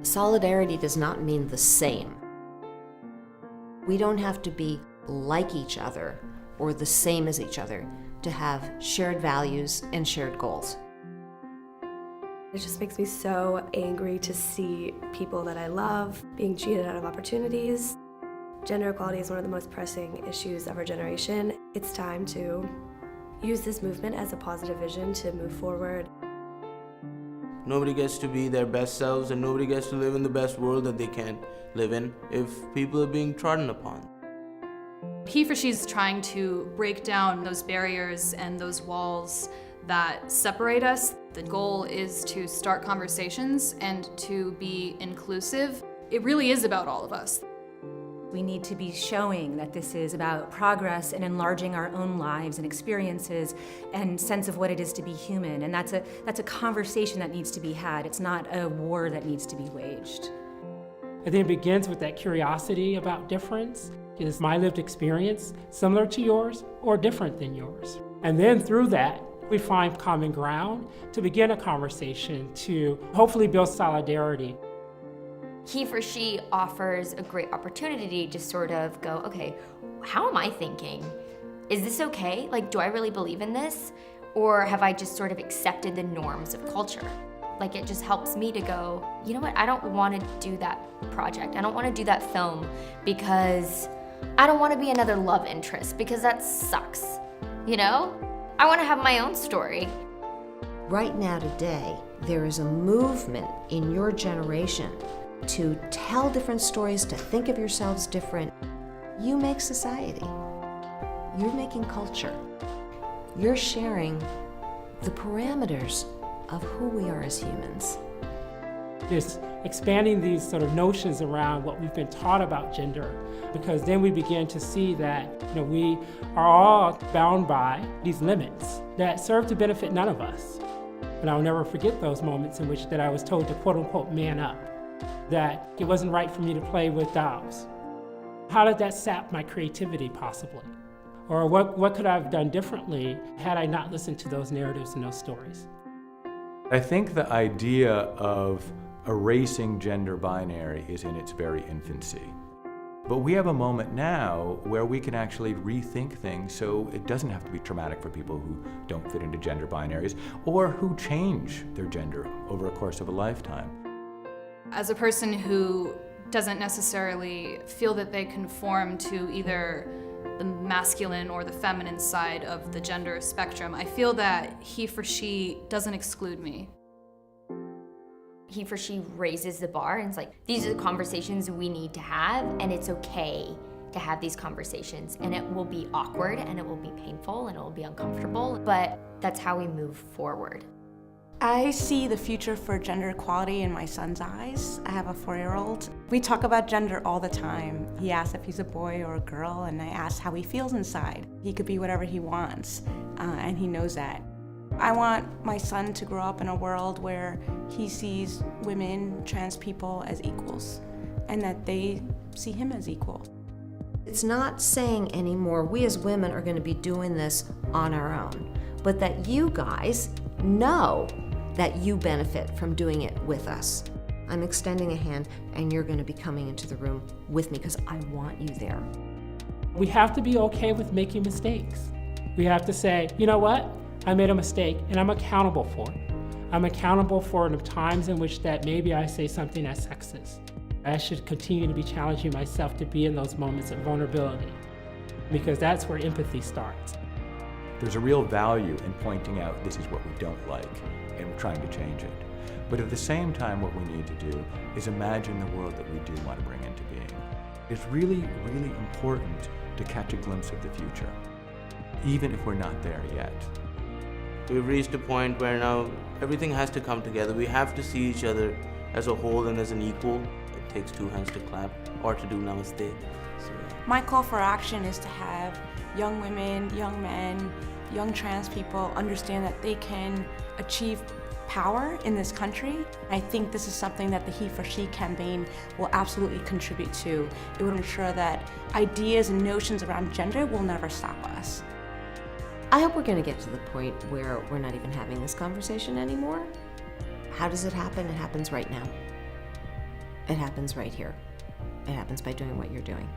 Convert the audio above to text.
Solidarity does not mean the same. We don't have to be like each other or the same as each other to have shared values and shared goals. It just makes me so angry to see people that I love being cheated out of opportunities. Gender equality is one of the most pressing issues of our generation. It's time to use this movement as a positive vision to move forward. Nobody gets to be their best selves, and nobody gets to live in the best world that they can live in if people are being trodden upon. HeForShe is trying to break down those barriers and those walls that separate us. The goal is to start conversations and to be inclusive. It really is about all of us. We need to be showing that this is about progress and enlarging our own lives and experiences and sense of what it is to be human. And that's a conversation that needs to be had. It's not a war that needs to be waged. I think it begins with that curiosity about difference. Is my lived experience similar to yours or different than yours? And then through that, we find common ground to begin a conversation to hopefully build solidarity. HeForShe offers a great opportunity to sort of go, okay, how am I thinking? Is this okay? Like, do I really believe in this? Or have I just sort of accepted the norms of culture? Like, it just helps me to go, you know what, I don't want to do that project. I don't want to do that film because I don't want to be another love interest because that sucks, you know? I want to have my own story. Right now today, there is a movement in your generation to tell different stories, to think of yourselves different. You make society. You're making culture. You're sharing the parameters of who we are as humans. Just expanding these sort of notions around what we've been taught about gender, because then we begin to see that we are all bound by these limits that serve to benefit none of us. And I'll never forget those moments in which that I was told to quote unquote man up, that it wasn't right for me to play with dolls. How did that sap my creativity possibly? Or what could I have done differently had I not listened to those narratives and those stories? I think the idea of erasing gender binary is in its very infancy. But we have a moment now where we can actually rethink things so it doesn't have to be traumatic for people who don't fit into gender binaries or who change their gender over a course of a lifetime. As a person who doesn't necessarily feel that they conform to either the masculine or the feminine side of the gender spectrum, I feel that HeForShe doesn't exclude me. HeForShe raises the bar and it's like, these are the conversations we need to have, and it's okay to have these conversations, and it will be awkward and it will be painful and it will be uncomfortable, but that's how we move forward. I see the future for gender equality in my son's eyes. I have a 4-year-old. We talk about gender all the time. He asks if he's a boy or a girl, and I ask how he feels inside. He could be whatever he wants, and he knows that. I want my son to grow up in a world where he sees women, trans people as equals, and that they see him as equal. It's not saying anymore we as women are going to be doing this on our own, but that you guys know that you benefit from doing it with us. I'm extending a hand, and you're going to be coming into the room with me because I want you there. We have to be okay with making mistakes. We have to say, you know what? I made a mistake, and I'm accountable for it. I'm accountable for the times in which that maybe I say something that's sexist. I should continue to be challenging myself to be in those moments of vulnerability, because that's where empathy starts. There's a real value in pointing out this is what we don't like and trying to change it. But at the same time, what we need to do is imagine the world that we do want to bring into being. It's really, really important to catch a glimpse of the future, even if we're not there yet. We've reached a point where now everything has to come together. We have to see each other as a whole and as an equal. It takes 2 hands to clap or to do namaste. So, My call for action is to have young women, young men, young trans people understand that they can achieve power in this country. I think this is something that the HeForShe campaign will absolutely contribute to. It will ensure that ideas and notions around gender will never stop us. I hope we're going to get to the point where we're not even having this conversation anymore. How does it happen? It happens right now. It happens right here. It happens by doing what you're doing.